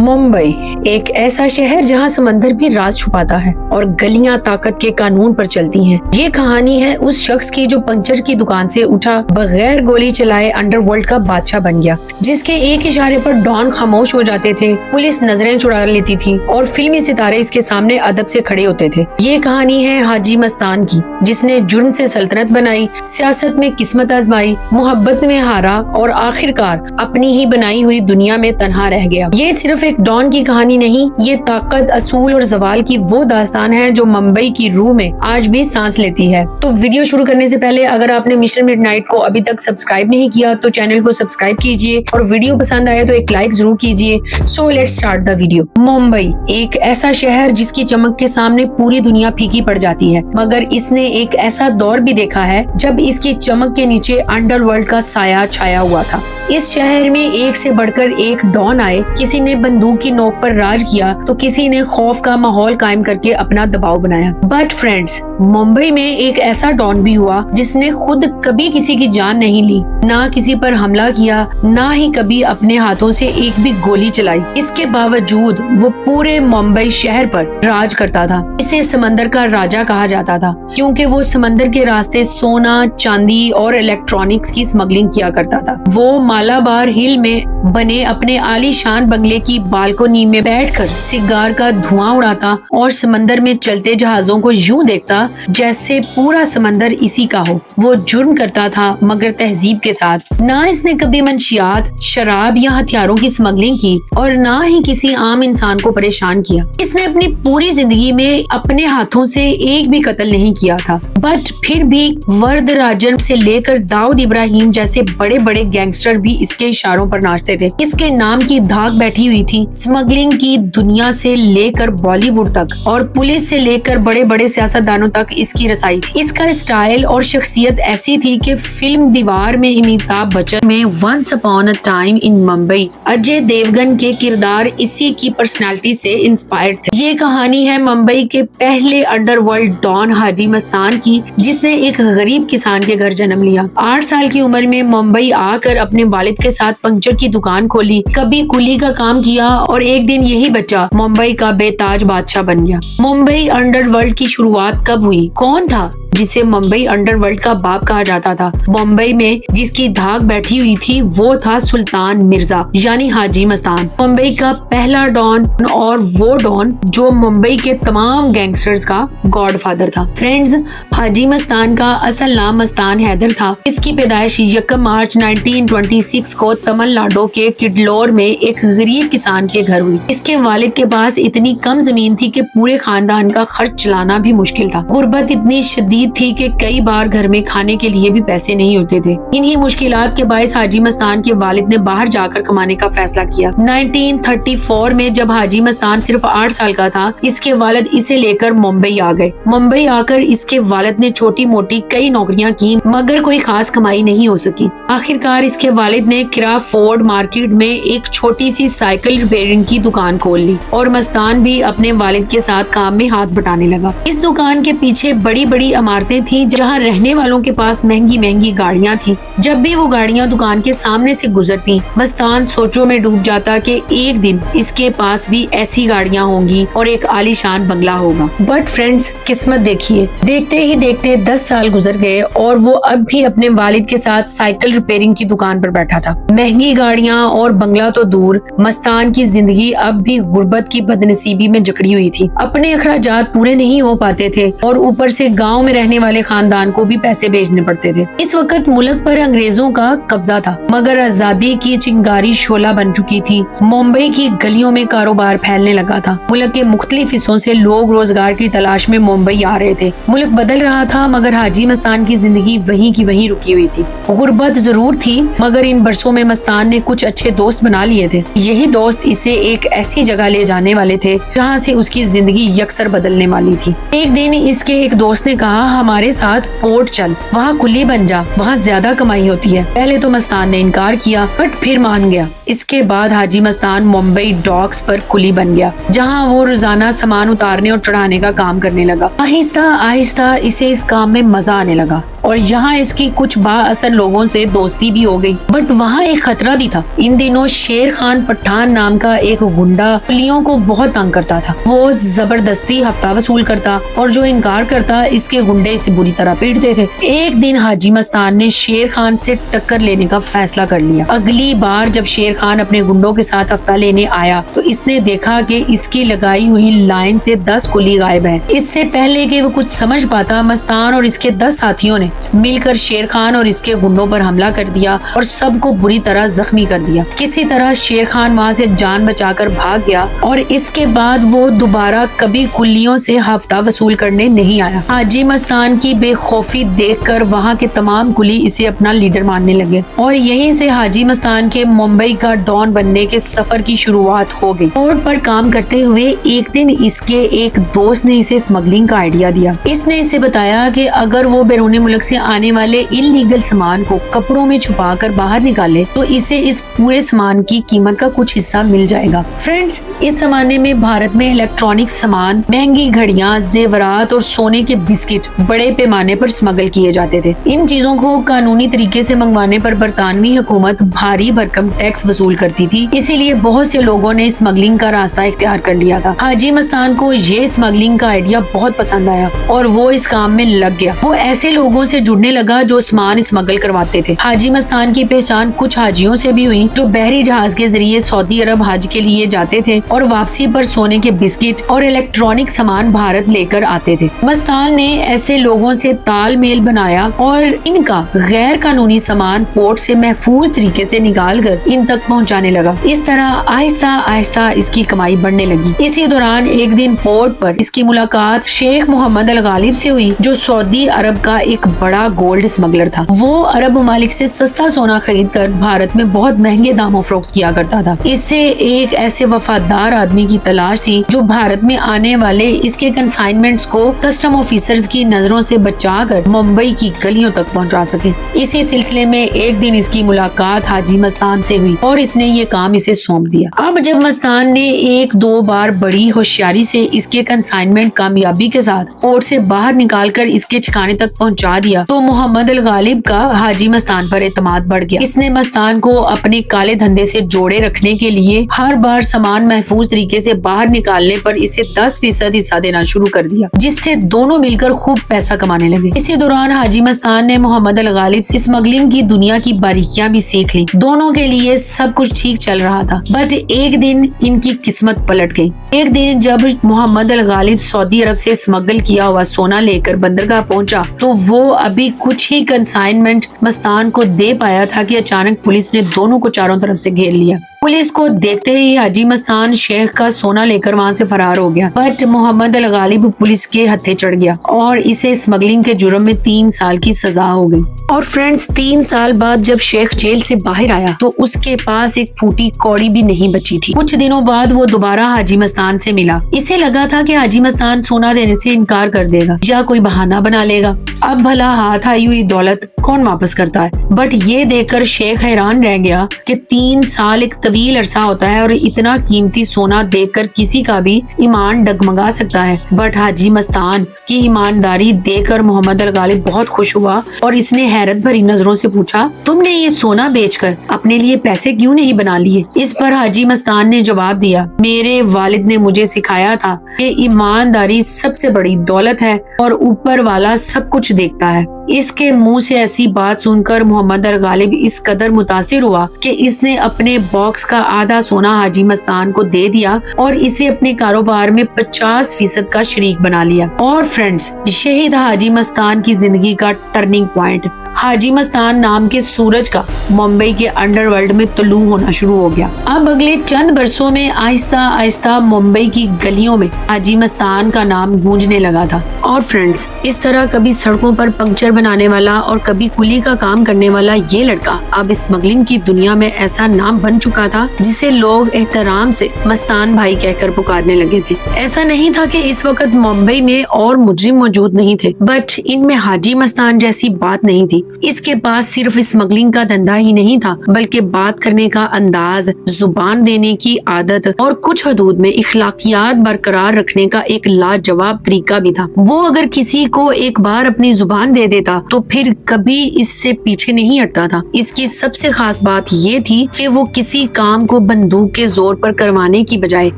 मुंबई एक ऐसा शहर जहां समंदर भी राज छुपाता है और गलियां ताकत के कानून पर चलती हैं। ये कहानी है उस शख्स की जो पंचर की दुकान से उठा, बगैर गोली चलाए अंडरवर्ल्ड का बादशाह बन गया, जिसके एक इशारे पर डॉन खामोश हो जाते थे, पुलिस नजरें चुरा लेती थी और फिल्मी सितारे इसके सामने अदब से खड़े होते थे। ये कहानी है हाजी मस्तान की, जिसने जुर्म से सल्तनत बनाई, सियासत में किस्मत आजमाई, मोहब्बत में हारा और आखिरकार अपनी ही बनाई हुई दुनिया में तन्हा रह गया। ये सिर्फ एक डॉन की कहानी नहीं, ये ताकत, असूल और जवाल की वो दास्तान है जो मुंबई की रूह में आज भी सांस लेती है। तो वीडियो शुरू करने से पहले अगर आपने मिशन मिडनाइट को अभी तक सब्सक्राइब नहीं किया तो चैनल को सब्सक्राइब कीजिए और वीडियो पसंद आए तो एक लाइक जरूर कीजिए। So let's start the video. Mumbai एक ऐसा शहर जिसकी चमक के सामने पूरी दुनिया फीकी पड़ जाती है, मगर इसने एक ऐसा दौर भी देखा है जब इसकी चमक के नीचे अंडरवर्ल्ड का साया छाया हुआ था। इस शहर में एक से बढ़कर एक डॉन आए, किसी ने बंदूक की नोक पर राज किया तो किसी ने खौफ का माहौल कायम करके अपना दबाव बनाया। बट फ्रेंड्स, मुंबई में एक ऐसा डॉन भी हुआ जिसने खुद कभी किसी की जान नहीं ली, ना किसी पर हमला किया, ना ही कभी अपने हाथों से एक भी गोली चलाई। इसके बावजूद वो पूरे मुंबई शहर पर राज करता था। इसे समंदर का राजा कहा जाता था क्योंकि वो समंदर के रास्ते सोना, चांदी और इलेक्ट्रॉनिक्स की स्मगलिंग किया करता था। वो मालाबार हिल में बने अपने आलीशान बंगले की बालकोनी में बैठकर सिगार का धुआं उड़ाता और समंदर में चलते जहाजों को यूं देखता जैसे पूरा समंदर इसी का हो। वो जुर्म करता था मगर तहजीब के साथ। ना इसने कभी मंशियात, शराब या हथियारों की स्मगलिंग की और ना ही किसी आम इंसान को परेशान किया। इसने अपनी पूरी जिंदगी में अपने हाथों से एक भी कत्ल नहीं किया था। बट फिर भी वरदराजन से लेकर दाऊद इब्राहिम जैसे बड़े बड़े गैंगस्टर भी इसके इशारों पर नाचते थे। इसके नाम की धाक बैठी हुई थी स्मगलिंग की दुनिया से लेकर बॉलीवुड तक और पुलिस से लेकर बड़े बड़े सियासतदानों तक इसकी रसाई थी। इसका स्टाइल और शख्सियत ऐसी थी कि फिल्म दीवार में अमिताभ बच्चन में once upon a time in Mumbai Ajay Devgan के किरदार इसी की पर्सनालिटी से इंस्पायर्ड थे। ये कहानी है मुंबई के पहले अंडरवर्ल्ड डॉन हाजी मस्तान की, जिसने एक गरीब किसान के घर जन्म लिया। 8 साल की उम्र में मुंबई आकर अपने वालिद के साथ पंक्चर की दुकान खोली, कभी कुली का काम किया और एक दिन यही बच्चा मुंबई का बेताज बादशाह बन गया। मुंबई अंडरवर्ल्ड की शुरुआत कब हुई? कौन था जिसे मुंबई अंडरवर्ल्ड का बाप कहा जाता था? मुंबई में जिसकी धाक बैठी हुई थी वो था सुल्तान मिर्जा यानी हाजी मस्तान, मुंबई का पहला डॉन और वो डॉन जो मुंबई के तमाम गैंगस्टर्स का गॉडफादर था। फ्रेंड्स, हाजी मस्तान का असल नाम मस्तान हैदर था। इसकी पैदाइश 1 मार्च 1926 को तमिलनाडु के किडलोर में एक गरीब किसान के घर हुई। इसके वालिद के पास इतनी कम जमीन थी कि पूरे खानदान का खर्च चलाना भी मुश्किल था। गुर्बत इतनी शदीद थी कि कई बार घर में खाने के लिए भी पैसे नहीं होते थे। इन्हीं मुश्किलात के बायस हाजी मस्तान के वालिद ने बाहर जाकर कमाने का फैसला किया। 1934 में जब हाजी मस्तान सिर्फ 8 साल का था, इसके वालिद इसे लेकर मुंबई आ गए। मुंबई आकर इसके वालिद ने छोटी मोटी कई नौकरियां की मगर कोई खास कमाई नहीं हो सकी। आखिरकार इसके वालिद ने क्राफोर्ड मार्केट में एक छोटी सी साइकिल रिपेयरिंग की दुकान खोल ली और मस्तान भी अपने वालिद के साथ काम में हाथ बटाने लगा। इस दुकान के पीछे बड़ी बड़ी इमारतें थी जहां रहने वालों के पास महंगी महंगी गाड़ियां थी। जब भी वो गाड़ियां दुकान के सामने से गुजरती, मस्तान सोचों में डूब जाता कि एक दिन इसके पास भी ऐसी गाड़ियां होंगी और एक आलीशान बंगला होगा। बट फ्रेंड्स, किस्मत देखिए, देखते ही देखते 10 साल गुजर गए और वो अब भी अपने वालिद के साथ साइकिल रिपेयरिंग की दुकान पर बैठा था। महंगी गाड़ियां और बंगला तो दूर, मस्तान की जिंदगी अब भी गुर्बत की बदनसीबी में जकड़ी हुई थी। अपने अखराजात पूरे नहीं हो पाते थे और ऊपर से गाँव में रहने वाले खानदान को भी पैसे भेजने पड़ते थे। इस वक्त मुल्क पर अंग्रेजों का कब्जा था मगर आजादी की चिंगारी शोला बन चुकी थी। मुंबई की गलियों में कारोबार फैलने लगा था। मुल्क के मुख्तलिफ हिस्सों से लोग रोजगार की तलाश में मुंबई आ रहे थे। मुल्क बदल रहा था मगर हाजी मस्तान की जिंदगी वहीं की वहीं रुकी हुई थी। गुर्बत जरूर थी मगर इन बरसों में मस्तान ने कुछ अच्छे दोस्त बना लिए थे। यही दोस्त इसे एक ऐसी जगह ले जाने वाले थे जहाँ से उसकी जिंदगी यकसर बदलने वाली थी। एक दिन इसके एक दोस्त ने कहा, हमारे साथ पोर्ट चल, वहाँ कुली बन जा, वहाँ ज्यादा कमाई होती है। पहले तो मस्तान ने इनकार किया बट फिर मान गया। इसके बाद हाजी मस्तान मुंबई डॉक्स पर कुली बन गया जहाँ वो रोजाना सामान उतारने और चढ़ाने का काम करने लगा। आहिस्ता आहिस्ता इसे इस काम में मजा आने लगा اور یہاں اس کی کچھ با اثر لوگوں سے دوستی بھی ہو گئی، بٹ وہاں ایک خطرہ بھی تھا۔ ان دنوں شیر خان پٹھان نام کا ایک گنڈا پلیوں کو بہت تنگ کرتا تھا۔ وہ زبردستی ہفتہ وصول کرتا اور جو انکار کرتا اس کے گنڈے اسے بری طرح پیٹتے تھے۔ ایک دن حاجی مستان نے شیر خان سے ٹکر لینے کا فیصلہ کر لیا۔ اگلی بار جب شیر خان اپنے گنڈوں کے ساتھ ہفتہ لینے آیا تو اس نے دیکھا کہ اس کی لگائی ہوئی لائن سے 10 کلی غائب ہیں۔ اس سے پہلے کہ وہ کچھ سمجھ پاتا، مستان اور اس کے 10 ساتھیوں نے مل کر شیر خان اور اس کے گنڈوں پر حملہ کر دیا اور سب کو بری طرح زخمی کر دیا۔ کسی طرح شیر خان وہاں سے جان بچا کر بھاگ گیا اور اس کے بعد وہ دوبارہ کبھی کلیوں سے ہفتہ وصول کرنے نہیں آیا۔ حاجی مستان کی بے خوفی دیکھ کر وہاں کے تمام کلی اسے اپنا لیڈر ماننے لگے اور یہیں سے حاجی مستان کے ممبئی کا ڈان بننے کے سفر کی شروعات ہو گئی۔ پورٹ پر کام کرتے ہوئے ایک دن اس کے ایک دوست نے اسے اسمگلنگ کا آئیڈیا دیا۔ اس نے اسے بتایا کہ اگر وہ بیرون ملک سے آنے والے انلیگل سامان کو کپڑوں میں چھپا کر باہر نکالے تو اسے اس پورے سامان کی قیمت کا کچھ حصہ مل جائے گا۔ فرینڈز، اس زمانے میں بھارت میں الیکٹرانک سامان، مہنگی گھڑیاں، زیورات اور سونے کے بسکٹ بڑے پیمانے پر اسمگل کیے جاتے تھے۔ ان چیزوں کو قانونی طریقے سے منگوانے پر برطانوی حکومت بھاری بھرکم ٹیکس وصول کرتی تھی، اسی لیے بہت سے لوگوں نے اسمگلنگ کا راستہ اختیار کر لیا تھا۔ حاجی مستان کو یہ اسمگلنگ کا آئیڈیا بہت پسند آیا اور وہ اس کام میں لگ گیا۔ وہ ایسے لوگوں سے جڑنے لگا جو سامان اسمگل کرواتے تھے۔ حاجی مستان کی پہچان کچھ حاجیوں سے بھی ہوئی جو بحری جہاز کے ذریعے سعودی عرب حج کے لیے جاتے تھے اور واپسی پر سونے کے بسکٹ اور الیکٹرانک سامان بھارت لے کر آتے تھے۔ مستان نے ایسے لوگوں سے تال میل بنایا اور ان کا غیر قانونی سامان پورٹ سے محفوظ طریقے سے نکال کر ان تک پہنچانے لگا۔ اس طرح آہستہ آہستہ اس کی کمائی بڑھنے لگی۔ اسی دوران ایک دن پورٹ پر اس کی ملاقات شیخ محمد الغالب سے ہوئی جو سعودی عرب کا ایک بڑا گولڈ اسمگلر تھا۔ وہ عرب ممالک سے سستا سونا خرید کر بھارت میں بہت مہنگے داموں فروخت کیا کرتا تھا۔ اس سے ایک ایسے وفادار آدمی کی تلاش تھی جو بھارت میں آنے والے اس کے کنسائنمنٹس کو کسٹم آفیسرز کی نظروں سے بچا کر ممبئی کی گلیوں تک پہنچا سکے۔ اسی سلسلے میں ایک دن اس کی ملاقات حاجی مستان سے ہوئی اور اس نے یہ کام اسے سونپ دیا۔ اب جب مستان نے ایک دو بار بڑی ہوشیاری سے اس کے کنسائنمنٹ کامیابی کے ساتھ پورٹ سے باہر نکال کر اس کے ٹھکانے تک پہنچا دیا تو محمد الغالب کا حاجی مستان پر اعتماد بڑھ گیا۔ اس نے مستان کو اپنے کالے دھندے سے جوڑے رکھنے کے لیے ہر بار سامان محفوظ طریقے سے باہر نکالنے پر اسے 10% حصہ دینا شروع کر دیا، جس سے دونوں مل کر خوب پیسہ کمانے لگے۔ اسی دوران حاجی مستان نے محمد الغالب سے اسمگلنگ کی دنیا کی باریکیاں بھی سیکھ لی۔ دونوں کے لیے سب کچھ ٹھیک چل رہا تھا، بٹ ایک دن ان کی قسمت پلٹ گئی۔ ایک دن جب محمد الغالب سعودی عرب سے اسمگل کیا ہوا سونا لے کر بندرگاہ پہنچا تو وہ ابھی کچھ ہی کنسائنمنٹ مستان کو دے پایا تھا کہ اچانک پولیس نے دونوں کو چاروں طرف سے گھیر لیا۔ پولیس کو دیکھتے ہی حاجی مستان شیخ کا سونا لے کر وہاں سے فرار ہو گیا، بٹ محمد الغالب پولیس کے ہتھے چڑھ گیا اور اسے اسمگلنگ کے جرم میں 3 سال کی سزا ہو گئی۔ اور فرینڈز، 3 سال بعد جب شیخ جیل سے باہر آیا تو اس کے پاس ایک پھوٹی کوڑی بھی نہیں بچی تھی۔ کچھ دنوں بعد وہ دوبارہ حاجی مستان سے ملا۔ اسے لگا تھا کہ حاجی مستان سونا دینے سے انکار کر دے گا یا کوئی بہانہ بنا لے گا۔ اب بھلا ہاتھ آئی ہوئی دولت کون واپس کرتا ہے؟ بٹ یہ دیکھ کر شیخ حیران رہ گیا کہ 3 سال ایک طویل عرصہ ہوتا ہے اور اتنا قیمتی سونا دیکھ کر کسی کا بھی ایمان ڈگمگا سکتا ہے۔ بٹ حاجی مستان کی ایمانداری دیکھ کر محمد الغالب بہت خوش ہوا اور اس نے حیرت بھری نظروں سے پوچھا، تم نے یہ سونا بیچ کر اپنے لیے پیسے کیوں نہیں بنا لیے؟ اس پر حاجی مستان نے جواب دیا، میرے والد نے مجھے سکھایا تھا کہ ایمانداری سب سے بڑی دولت ہے اور اوپر والا سب کچھ دیکھتا ہے۔ اس کے منہ سے ایسی بات سن کر محمد الغالب اس قدر متاثر ہوا کہ اس نے اپنے باکس کا آدھا سونا حاجی مستان کو دے دیا اور اسے اپنے کاروبار میں 50% کا شریک بنا لیا۔ اور فرینڈز، شہید حاجی مستان کی زندگی کا ٹرننگ پوائنٹ، حاجی مستان نام کے سورج کا ممبئی کے انڈر ورلڈ میں طلوع ہونا شروع ہو گیا۔ اب اگلے چند برسوں میں آہستہ آہستہ ممبئی کی گلیوں میں حاجی مستان کا نام گونجنے لگا تھا۔ اور فرینڈز، اس طرح کبھی سڑکوں پر پنکچر بنانے والا اور کبھی کلی کا کام کرنے والا یہ لڑکا اب اسمگلنگ کی دنیا میں ایسا نام بن چکا تھا جسے لوگ احترام سے مستان بھائی کہہ کر پکارنے لگے تھے۔ ایسا نہیں تھا کہ اس وقت ممبئی میں اور مجرم موجود نہیں تھے، بٹ ان میں حاجی مستان جیسی بات نہیں تھی۔ اس کے پاس صرف اسمگلنگ کا دھندا ہی نہیں تھا بلکہ بات کرنے کا انداز، زبان دینے کی عادت اور کچھ حدود میں اخلاقیات برقرار رکھنے کا ایک لاجواب طریقہ بھی تھا۔ وہ اگر کسی کو ایک بار اپنی زبان دے دیتا تو پھر کبھی اس سے پیچھے نہیں ہٹتا تھا۔ اس کی سب سے خاص بات یہ تھی کہ وہ کسی کام کو بندوق کے زور پر کروانے کی بجائے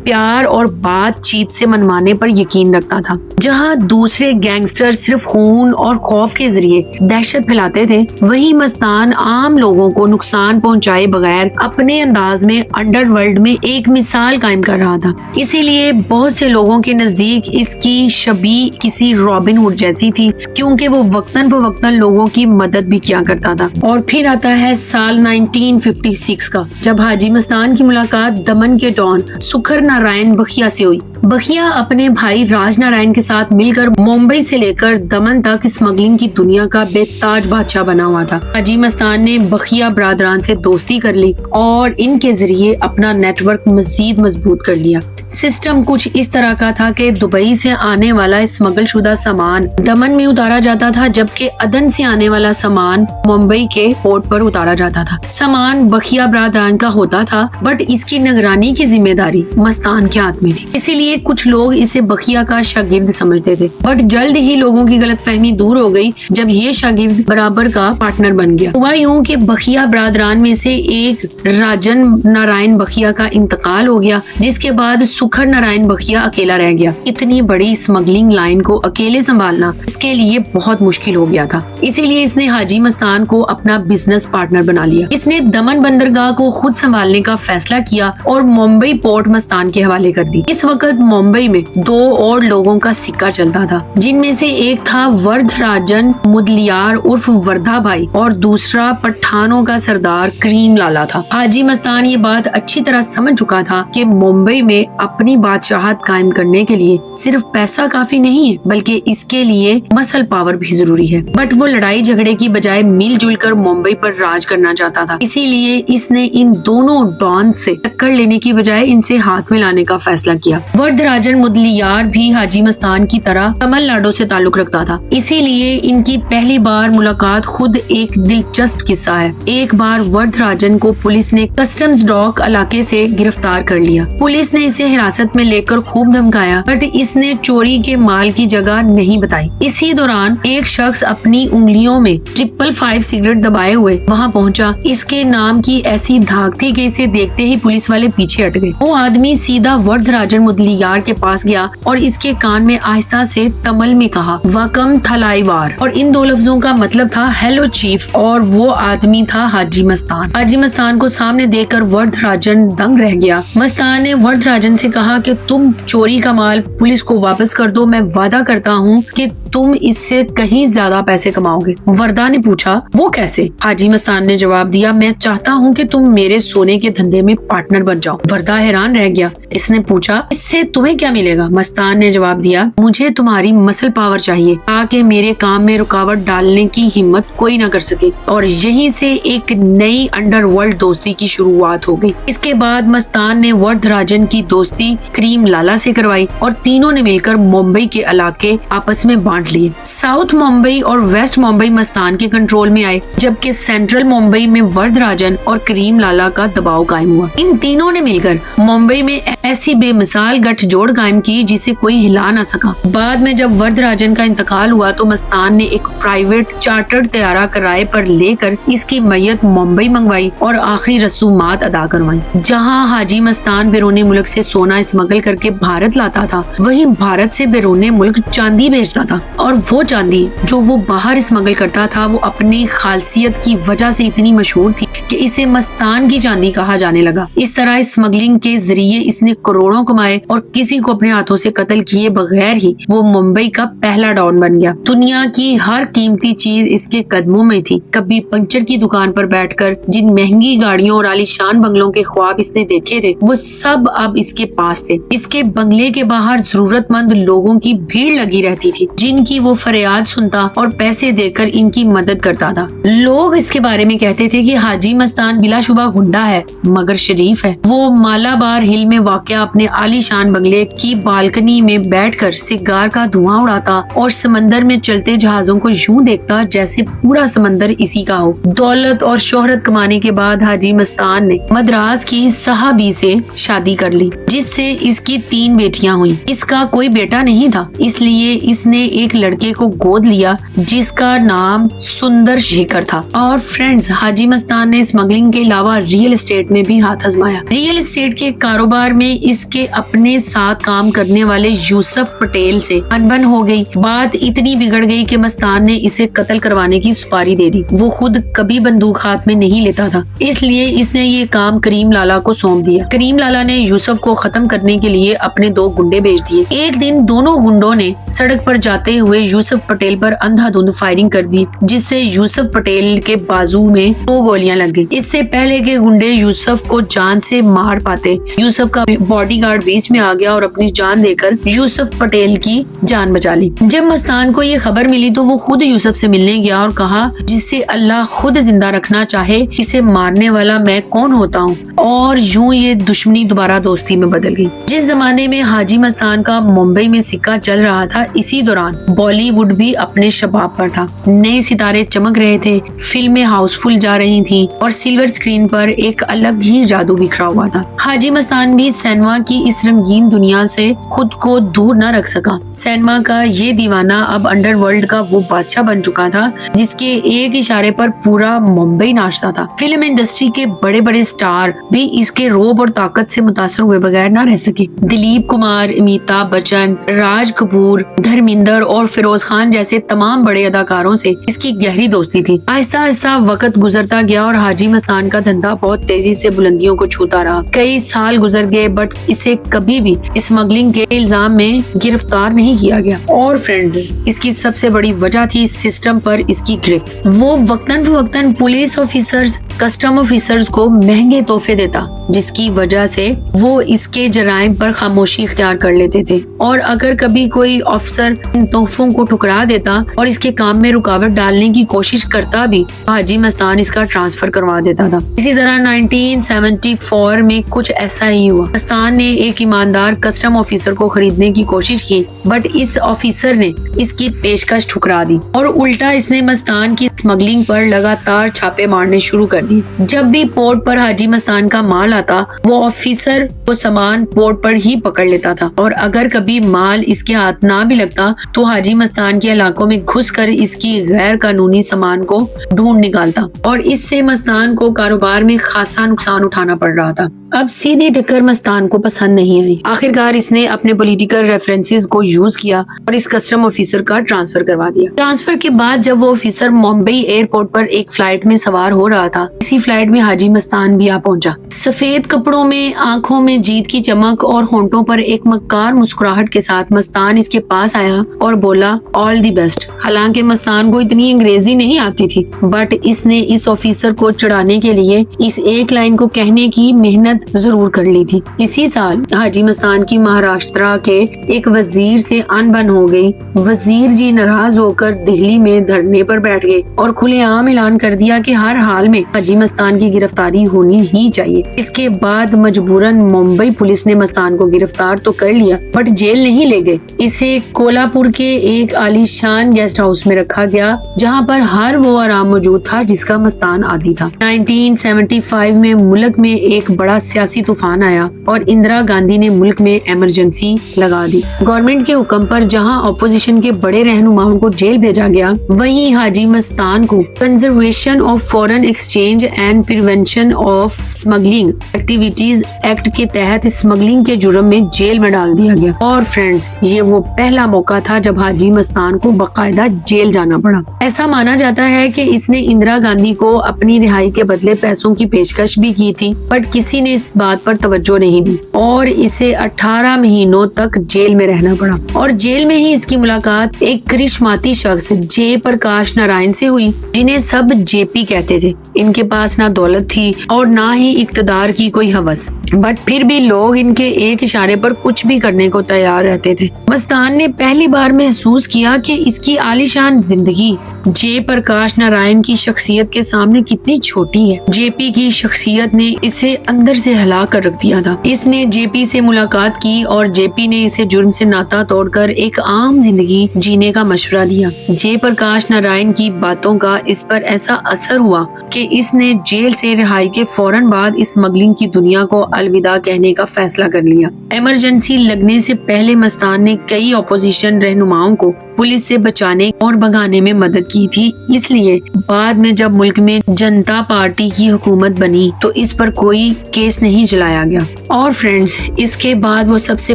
پیار اور بات چیت سے منوانے پر یقین رکھتا تھا۔ جہاں دوسرے گینگسٹر صرف خون اور خوف کے ذریعے دہشت پھیلاتے تھے، وہی مستان عام لوگوں کو نقصان پہنچائے بغیر اپنے انداز میں انڈر ورلڈ میں ایک مثال قائم کر رہا تھا۔ اسی لیے بہت سے لوگوں کے نزدیک اس کی شبیہ کسی رابن ہوڈ جیسی تھی، کیونکہ وہ وقتاً فوقتاً لوگوں کی مدد بھی کیا کرتا تھا۔ اور پھر آتا ہے سال 1956 کا، جب حاجی مستان کی ملاقات دمن کے ڈان سکھر نارائن بخیا سے ہوئی۔ بخیا اپنے بھائی راج نارائن کے ساتھ مل کر ممبئی سے لے کر دمن تک اسمگلنگ کی دنیا کا بے تاج بادشاہ بنا ہوا تھا۔ حاجی مستان نے بخیا برادران سے دوستی کر لی اور ان کے ذریعے اپنا نیٹ ورک مزید مضبوط کر لیا۔ سسٹم کچھ اس طرح کا تھا کہ دبئی سے آنے والا اسمگل شدہ سامان دمن میں اتارا جاتا تھا، جبکہ عدن سے آنے والا سامان ممبئی کے پورٹ پر اتارا جاتا تھا۔ سامان بخیا برادران کا ہوتا تھا، بٹ اس کی نگرانی کی ذمہ داری مستان کے ہاتھ میں تھی۔ اسی لیے کچھ لوگ اسے بخیا کا شاگرد سمجھتے تھے، بٹ جلد ہی لوگوں کی غلط فہمی دور ہو گئی جب یہ شاگرد برابر کا پارٹنر بن گیا۔ ہوا یوں کہ بخیا برادران میں سے ایک راجن نارائن بخیا کا انتقال ہو گیا، جس کے بعد سکھر نارائن بخیا اکیلا رہ گیا۔ اتنی بڑی اسمگلنگ لائن کو اکیلے سنبھالنا اس کے لیے بہت مشکل ہو گیا تھا، اسی لیے اس نے حاجی مستان کو اپنا بزنس پارٹنر بنا لیا۔ اس نے دمن بندرگاہ کو خود سنبھالنے کا فیصلہ کیا اور ممبئی پورٹ مستان کے حوالے کر دی۔ اس وقت ممبئی میں دو اور لوگوں کا سکہ چلتا تھا، جن میں سے ایک تھا وردھ راجن مدلیار عرف وردھا بھائی اور دوسرا پٹھانوں کا سردار کریم لالا تھا۔ حاجی مستان یہ بات اچھی طرح سمجھ چکا تھا کہ ممبئی میں اپنی بادشاہت قائم کرنے کے لیے صرف پیسہ کافی نہیں ہے، بلکہ اس کے لیے مسل پاور بھی ضروری ہے۔ بٹ وہ لڑائی جھگڑے کی بجائے مل جل کر ممبئی پر راج کرنا چاہتا تھا، اسی لیے اس نے ان دونوں ڈان سے ٹکر لینے کی بجائے ان سے ہاتھ ملانے کا فیصلہ کیا۔ وردھ راجن مدلیار بھی حاجی مستان کی طرح تمل ناڈو سے تعلق رکھتا تھا، اسی لیے ان کی پہلی بار ملاقات خود ایک دلچسپ قصہ ہے۔ ایک بار وردھ راجن کو پولیس نے کسٹمز ڈاک علاقے سے گرفتار کر لیا۔ پولیس نے اسے حراست میں لے کر خوب دھمکایا، بٹ اس نے چوری کے مال کی جگہ نہیں بتائی۔ اسی دوران ایک شخص اپنی انگلیوں میں 555 سگریٹ دبائے ہوئے وہاں پہنچا۔ اس کے نام کی ایسی دھاک تھی کہ اسے دیکھتے ہی پولیس والے پیچھے ہٹ گئے۔ وہ آدمی سیدھا وردھ راجن مدلیار کے پاس گیا اور اس کے کان میں آہستہ سے تمل میں کہا وکم تھلائی وار، اور ان دو لفظوں کا مطلب تھا ہیلو چیف، اور وہ آدمی تھا حاجی مستان۔ حاجی مستان کو سامنے دیکھ کر وردھ راجن دنگ رہ گیا۔ مستان نے وردھ راجن سے کہا کہ تم چوری کا مال پولیس کو واپس کر دو، میں وعدہ کرتا ہوں کہ تم اس سے کہیں زیادہ پیسے کماؤ گے۔ وردھا نے پوچھا وہ کیسے؟ حاجی مستان نے جواب دیا میں چاہتا ہوں کہ تم میرے سونے کے دھندے میں پارٹنر بن جاؤ۔ وردھا حیران رہ گیا۔ اس نے پوچھا اس سے تمہیں کیا ملے گا؟ مستان نے جواب دیا مجھے تمہاری مسل پاور چاہیے تاکہ میرے کام میں رکاوٹ ڈالنے کی ہمت کوئی نہ کر سکے۔ اور یہیں سے ایک نئی انڈر ورلڈ دوستی کی شروعات ہو گئی۔ اس کے بعد مستان نے وردھ راجن کی دوستی کریم لالا سے کروائی اور تینوں نے مل کر ممبئی کے علاقے آپس میں بانٹ لیے۔ ساؤتھ ممبئی اور ویسٹ ممبئی مستان کے کنٹرول میں آئے، جبکہ سینٹرل ممبئی میں وردھ راجن اور کریم لالا کا دباؤ قائم ہوا۔ ان تینوں نے مل کر ممبئی میں ایسی بے مثال گٹھ جوڑ قائم کی جسے کوئی ہلا نہ سکا۔ بعد میں جب وردھ راجن کا انتقال ہوا تو مستان نے ایک پرائیویٹ چارٹرڈ طیارہ کرائے پر لے کر اس کی میت ممبئی منگوائی اور آخری رسومات ادا کروائی۔ جہاں حاجی مستان بیرون ملک سے سونا اسمگل کر کے بھارت لاتا تھا، وہیں بھارت سے بیرون ملک چاندی بھیجتا تھا، اور وہ چاندی جو وہ باہر اسمگل کرتا تھا وہ اپنی خالصیت کی وجہ سے اتنی مشہور تھی کہ اسے مستان کی چاندی کہا جانے لگا۔ اس طرح اسمگلنگ کے ذریعے اس نے کروڑوں کمائے اور کسی کو اپنے ہاتھوں سے قتل کیے بغیر ہی وہ ممبئی کا پہلا ڈان بن گیا۔ دنیا کی ہر قیمتی چیز اس کے قدموں میں تھی۔ کبھی پنچر کی دکان پر بیٹھ کر جن مہنگی گاڑیوں اور عالیشان بنگلوں کے خواب اس نے دیکھے تھے وہ سب اب اس کے पास थे। इसके बंगले के बाहर जरूरतमंद लोगों की भीड़ लगी रहती थी, जिनकी वो फरियाद सुनता और पैसे देकर इनकी मदद करता था। लोग इसके बारे में कहते थे कि हाजी मस्तान बिलाशुबा गुंडा है मगर शरीफ है। वो मालाबार हिल में वाक़या अपने आलीशान बंगले की बालकनी में बैठकर सिगार का धुआं उड़ाता और समंदर में चलते जहाजों को यूं देखता जैसे पूरा समंदर इसी का हो। दौलत और शोहरत कमाने के बाद हाजी मस्तान ने मद्रास की साहबी से शादी कर ली, जिससे इसकी 3 बेटियां हुई। इसका कोई बेटा नहीं था, इसलिए इसने एक लड़के को गोद लिया जिसका नाम सुंदर शेखर था। और फ्रेंड्स, हाजी मस्तान ने स्मगलिंग के अलावा रियल एस्टेट में भी हाथ आजमाया। रियल एस्टेट के कारोबार में इसके अपने साथ काम करने वाले यूसुफ पटेल से अनबन हो गई। बात इतनी बिगड़ गई कि मस्तान ने इसे कत्ल करवाने की सुपारी दे दी। वो खुद कभी बंदूक हाथ में नहीं लेता था, इसलिए इसने ये काम करीम लाला को सौंप दिया। करीम लाला ने यूसुफ को खत्म करने के लिए अपने 2 गुंडे भेज दिए। एक दिन दोनों गुंडों ने सड़क पर जाते हुए यूसुफ पटेल पर अंधाधुंध फायरिंग कर दी, जिससे यूसुफ पटेल के बाजू में 2 गोलियां लग गई। इससे पहले के गुंडे यूसुफ को जान से मार पाते, यूसुफ का बॉडीगार्ड बीच में आ गया और अपनी जान देकर यूसुफ पटेल की जान बचा ली। जब मस्तान को ये खबर मिली तो वो खुद यूसुफ से मिलने गया और कहा, जिसे अल्लाह खुद जिंदा रखना चाहे इसे मारने वाला मैं कौन होता हूँ। और यूं ये दुश्मनी दोबारा दोस्ती में बदल गई। जिस जमाने में हाजी मस्तान का मुंबई में सिक्का चल रहा था, इसी दौरान बॉलीवुड भी अपने शबाब पर था। नए सितारे चमक रहे थे, फिल्में हाउसफुल जा रही थी और सिल्वर स्क्रीन पर एक अलग ही जादू बिखरा हुआ था। हाजी मस्तान भी सिनेमा की इस रंगीन दुनिया से खुद को दूर न रख सका। सिनेमा का ये दीवाना अब अंडरवर्ल्ड का वो बादशाह बन चुका था जिसके एक इशारे पर पूरा मुंबई नाचता था। फिल्म इंडस्ट्री के बड़े बड़े स्टार भी इसके रोब और ताकत से मुतासर हुए बगैर न रह सके। दिलीप कुमार, अमिताभ बच्चन, राज कपूर, धर्मेंद्र और फिरोज खान जैसे तमाम बड़े अदाकारों से इसकी गहरी दोस्ती थी। आहिस्ता आहिस्ता वक्त गुजरता गया और हाजी मस्तान का धंधा बहुत तेजी से बुलंदियों को छूता रहा। कई साल गुजर गए बट इसे कभी भी स्मगलिंग के इल्जाम में गिरफ्तार नहीं किया गया। और फ्रेंड्स, इसकी सबसे बड़ी वजह थी सिस्टम पर इसकी गिरफ्त। वो वक्तन फवक्तन पुलिस ऑफिसर्स, कस्टम ऑफिसर्स को महंगे तोहफे देता, जिसकी वजह से वो इसके जराइम पर खामोशी इख्तियार कर लेते थे। और अगर कभी कोई अफसर इन तोहफों को ठुकरा देता और इसके काम में रुकावट डालने की कोशिश करता भी, हाजी मस्तान इसका ट्रांसफर करवा देता था। इसी तरह 1974 में कुछ ऐसा ही हुआ। मस्तान ने एक ईमानदार कस्टम ऑफिसर को खरीदने की कोशिश की बट इस ऑफिसर ने इसकी पेशकश ठुकरा दी और उल्टा इसने मस्तान की स्मगलिंग पर लगातार छापे मारने शुरू कर दिए। जब भी पोर्ट पर हाजी मस्तान का माल आता, वो ऑफिसर वो सामान पोर्ट पर ही पकड़ लेता था और अगर कभी माल इसके हाथ ना भी लगता तो हाजी मस्तान के इलाकों में घुसकर इसकी गैर कानूनी सामान को ढूंढ निकालता और इससे मस्तान को कारोबार में खासा नुकसान उठाना पड़ रहा था। अब सीधी टक्कर मस्तान को पसंद नहीं आई। आखिरकार इसने अपने पॉलिटिकल रेफरेंसेस को यूज किया और इस कस्टम ऑफिसर का ट्रांसफर करवा दिया। ट्रांसफर के बाद जब वो ऑफिसर मुंबई एयरपोर्ट पर एक फ्लाइट में सवार हो रहा था, इसी फ्लाइट में हाजी मस्तान भी आ पहुंचा। सफेद कपड़ों में, आंखों में जीत की चमक और होंठों पर एक मक्कार मुस्कुराहट के साथ मस्तान इसके पास आया और बोला, ऑल दी बेस्ट। हालांकि मस्तान को इतनी अंग्रेजी नहीं आती थी बट इसने इस ऑफिसर को चढ़ाने के लिए इस एक लाइन को कहने की मेहनत जरूर कर ली थी। इसी साल हाजी मस्तान की महाराष्ट्र के एक वजीर से अनबन हो गई। वजीर जी नाराज होकर दिल्ली में धरने पर बैठ गए और खुलेआम ऐलान कर दिया कि हर हाल में हाजी मस्तान की गिरफ्तारी होनी ही चाहिए। इसके बाद मजबूरन मुंबई पुलिस ने मस्तान को गिरफ्तार तो कर लिया बट जेल नहीं ले गए। इसे कोल्हापुर के एक आलीशान गेस्ट हाउस में रखा गया जहाँ पर हर वो आराम मौजूद था जिसका मस्तान आदी था। 1975 में मुल्क में एक बड़ा सियासी तूफान आया और इंदिरा गांधी ने मुल्क में इमरजेंसी लगा दी। गवर्नमेंट के हुक्म पर जहां अपोजिशन के बड़े रहनुमाओं को जेल भेजा गया, वहीं हाजी मस्तान को conservation of foreign exchange and prevention of smuggling activities act के तहत स्मगलिंग के जुर्म में जेल में डाल दिया गया। और फ्रेंड्स, ये वो पहला मौका था जब हाजी मस्तान को बाकायदा जेल जाना पड़ा। ऐसा माना जाता है कि इसने इंदिरा गांधी को अपनी रिहाई के बदले पैसों की पेशकश भी की थी बट किसी ने इस बात पर तवज्जो नहीं दी और इसे 18 महीनों तक जेल में रहना पड़ा। और जेल में ही इसकी मुलाकात एक करिश्माती शख्स जय प्रकाश नारायण से हुई, जिन्हें सब जेपी कहते थे। इनके पास ना दौलत थी और ना ही इक्तदार की कोई हवस। बट फिर भी लोग इनके एक इशारे पर कुछ भी करने को तैयार रहते थे। मस्तान ने पहली बार महसूस किया कि इसकी आलीशान जिंदगी जय प्रकाश नारायण की शख्सियत के सामने कितनी छोटी है। जेपी की शख्सियत ने इसे अंदर से हिला कर रख दिया था। इसने जेपी से मुलाकात की और जेपी ने इसे जुर्म से नाता तोड़कर एक आम जिंदगी जीने का मशवरा दिया। जय प्रकाश नारायण की बातों का इस पर ऐसा असर हुआ कि इसने जेल से रिहाई के फौरन बाद स्मगलिंग की दुनिया को अलविदा कहने का फैसला कर लिया। इमरजेंसी लगने से पहले मस्तान ने कई अपोजिशन रहनुमाओं को पुलिस से बचाने और भगाने में मदद की थी। इसलिए बाद में जब मुल्क में जनता पार्टी की हुकूमत बनी तो इस पर कोई केस नहीं चलाया गया। और फ्रेंड्स, इसके बाद वो सबसे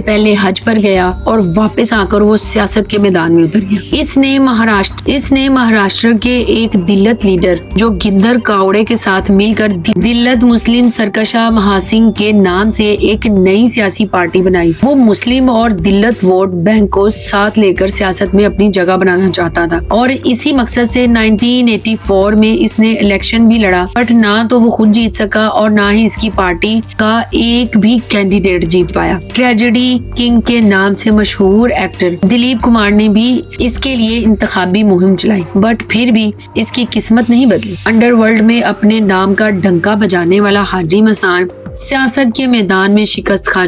पहले हज पर गया और वापस आकर वो सियासत के मैदान में उतर गया। इसने महाराष्ट्र के एक दिल्लत लीडर जो गिंदर कावड़े के साथ मिलकर दिल्लत मुस्लिम सरकशा महासिंह के नाम से एक नई सियासी पार्टी बनाई। वो मुस्लिम और दिल्लत वोट बैंक को साथ लेकर सियासत में अपनी जगह बनाना चाहता था और इसी मकसद से 1984 में इसने इलेक्शन भी लड़ा, बट ना तो वो खुद जीत सका और ना ही इसकी पार्टी का एक भी कैंडिडेट जीत पाया। ट्रेजेडी किंग के नाम से मशहूर एक्टर दिलीप कुमार ने भी इसके लिए इंतखाबी मुहिम चलाई, बट फिर भी इसकी किस्मत नहीं बदली। अंडरवर्ल्ड में अपने नाम का डंका बजाने वाला हाजी मस्तान सियासत के मैदान में शिकस्त खा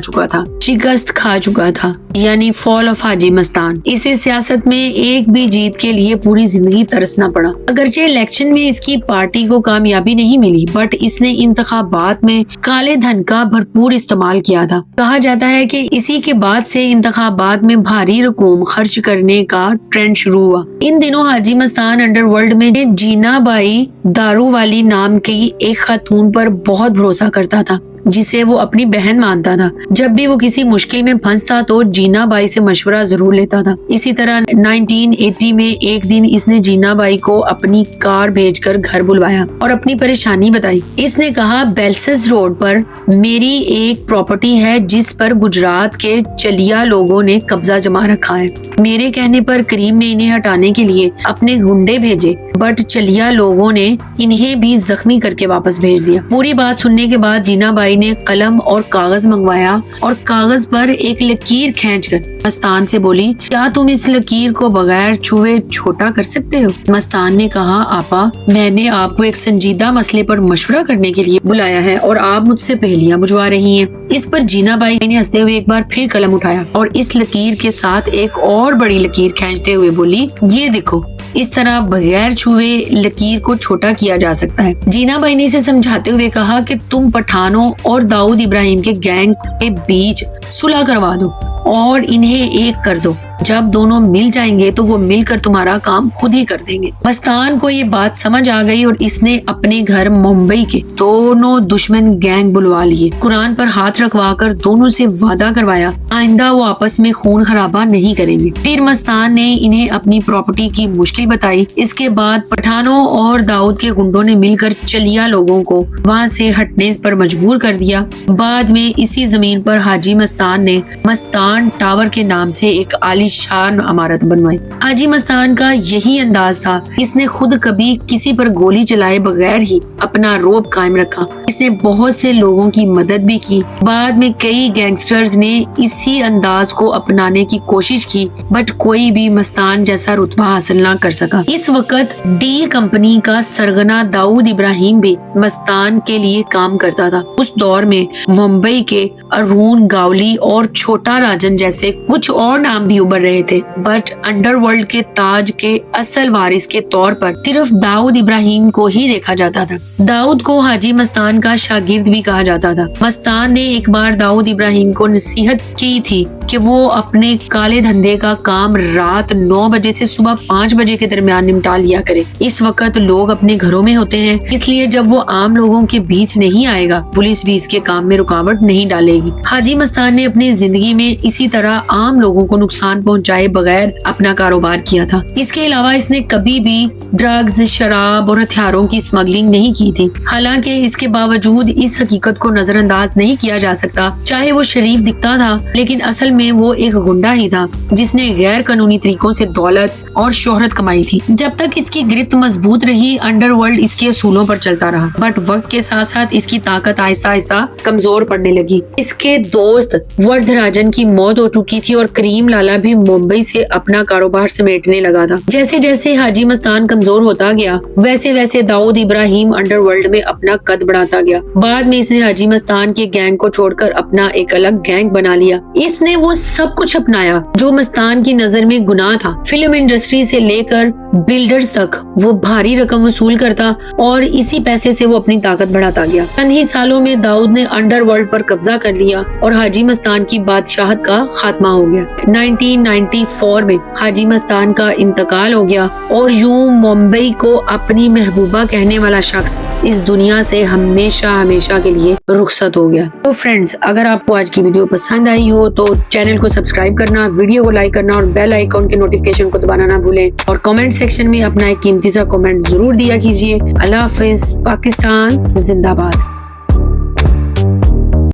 चुका था, यानी फॉल ऑफ हाजी मस्तान। इसे सियासत में एक भी जीत के लिए पूरी जिंदगी तरसना पड़ा। अगरचे इलेक्शन में इसकी पार्टी को कामयाबी नहीं मिली, बट इसने इंतखाबात में काले धन का भरपूर इस्तेमाल किया था। कहा जाता है कि इसी के बाद से इंतखाबात में भारी रकूम खर्च करने का ट्रेंड शुरू हुआ। इन दिनों हाजी मस्तान अंडरवर्ल्ड में जीना बाई दारू वाली नाम की एक खातून पर बहुत भरोसा करता था, जिसे वो अपनी बहन मानता था। जब भी वो किसी मुश्किल में फंसता तो जीना बाई से मशवरा जरूर लेता था। इसी तरह 1980 में एक दिन इसने जीना बाई को अपनी कार भेजकर घर बुलवाया और अपनी परेशानी बताई। इसने कहा, बेल्सेस रोड पर मेरी एक प्रॉपर्टी है जिस पर गुजरात के चलिया लोगों ने कब्जा जमा रखा है। मेरे कहने पर करीम ने इन्हें हटाने के लिए अपने गुंडे भेजे, बट चलिया लोगों ने इन्हें भी जख्मी करके वापस भेज दिया। पूरी बात सुनने के बाद जीना बाई ने कलम और कागज मंगवाया और कागज पर एक लकीर खींचकर मस्तान से बोली, क्या तुम इस लकीर को बगैर छुए छोटा कर सकते हो? मस्तान ने कहा, आपा, मैंने आपको एक संजीदा मसले पर मशवरा करने के लिए बुलाया है और आप मुझसे पहेलियां बुझवा रही हैं। इस पर जीना बाई ने हंसते हुए एक बार फिर कलम उठाया और इस लकीर के साथ एक और बड़ी लकीर खींचते हुए बोली, ये देखो, इस तरह बगैर छुए लकीर को छोटा किया जा सकता है। जीना बाई ने इसे समझाते हुए कहा कि तुम पठानों और दाऊद इब्राहिम के गैंग के बीच सुलह करवा दो और इन्हें एक कर दो। जब दोनों मिल जाएंगे तो वो मिलकर तुम्हारा काम खुद ही कर देंगे। मस्तान को ये बात समझ आ गई और इसने अपने घर मुंबई के दोनों दुश्मन गैंग बुलवा लिए। कुरान पर हाथ रखवा कर दोनों से वादा करवाया आइंदा वो आपस में खून खराबा नहीं करेंगे। फिर मस्तान ने इन्हें अपनी प्रॉपर्टी की मुश्किल बताई। इसके बाद पठानों और दाऊद के गुंडों ने मिलकर चलिया लोगों को वहाँ से हटने पर मजबूर कर दिया। बाद में इसी जमीन पर हाजी मस्तान ने मस्तान टावर के नाम से एक आलीशान इमारत बनवाई। हाजी मस्तान का यही अंदाज था। इसने खुद कभी किसी पर गोली चलाए बगैर ही अपना रोब कायम रखा। इसने बहुत से लोगों की मदद भी की। बाद में कई गैंगस्टर्स ने इसी अंदाज को अपनाने की कोशिश की, बट कोई भी मस्तान जैसा रुतबा हासिल ना कर सका। इस वक्त डी कंपनी का सरगना दाऊद इब्राहिम भी मस्तान के लिए काम करता था। उस दौर में मुंबई के अरुण गावली और छोटा राजन जैसे कुछ और नाम भी उभर रहे थे, बट अंडरवर्ल्ड के ताज के असल वारिस के तौर पर सिर्फ दाऊद इब्राहिम को ही देखा जाता था। दाऊद को हाजी मस्तान का शागिर्द भी कहा जाता था। मस्तान ने एक बार दाऊद इब्राहिम को नसीहत की थी कि वो अपने काले धंधे का काम रात 9 बजे से सुबह 5 बजे के दरमियान निपटा लिया करे। इस वक्त लोग अपने घरों में होते हैं, इसलिए जब वो आम लोगों के बीच नहीं आएगा, पुलिस भी इसके काम में रुकावट नहीं डालेगी। हाजी मस्तान ने अपनी जिंदगी में इसी तरह आम लोगों को नुकसान पहुंचाए बगैर अपना कारोबार किया था। इसके अलावा इसने कभी भी ड्रग्स, शराब और हथियारों की स्मगलिंग नहीं की थी। हालांकि इसके बावजूद इस हकीकत को नजरअंदाज नहीं किया जा सकता। चाहे वो शरीफ दिखता था, लेकिन असल میں وہ ایک گنڈا ہی تھا جس نے غیر قانونی طریقوں سے دولت اور شہرت کمائی تھی. جب تک اس کی گرفت مضبوط رہی انڈر ورلڈ اس کے اصولوں پر چلتا رہا, بٹ وقت کے ساتھ ساتھ اس کی طاقت آہستہ آہستہ کمزور پڑنے لگی. اس کے دوست وردھ راجن کی موت ہو چکی تھی اور کریم لالا بھی ممبئی سے اپنا کاروبار سمیٹنے لگا تھا. جیسے جیسے حاجی مستان کمزور ہوتا گیا ویسے ویسے داؤد ابراہیم انڈر ورلڈ میں اپنا قد بڑھاتا گیا. بعد میں اس نے حاجی مستان کے گینگ کو چھوڑ کر اپنا ایک الگ گینگ بنا لیا. اس نے وہ سب کچھ اپنایا جو مستان کی نظر میں گناہ تھا. فلم انڈسٹری سے لے کر بلڈرز تک وہ بھاری رقم وصول کرتا اور اسی پیسے سے وہ اپنی طاقت بڑھاتا گیا. چند ہی سالوں میں داؤد نے انڈر ورلڈ پر قبضہ کر لیا اور حاجی مستان کی بادشاہت کا خاتمہ ہو گیا. 1994 میں حاجی مستان کا انتقال ہو گیا اور یوں ممبئی کو اپنی محبوبہ کہنے والا شخص اس دنیا سے ہمیشہ ہمیشہ کے لیے رخصت ہو گیا. تو فرینڈز, اگر آپ کو آج کی ویڈیو پسند آئی ہو تو چینل کو سبسکرائب کرنا, ویڈیو کو لائک کرنا اور بیل آئیکن کے نوٹیفیکیشن کو دبانا نہ بھولیں, اور کامنٹ سیکشن میں اپنا ایک قیمتی سا کامنٹ ضرور دیا کیجیے. اللہ حافظ. پاکستان زندہ باد.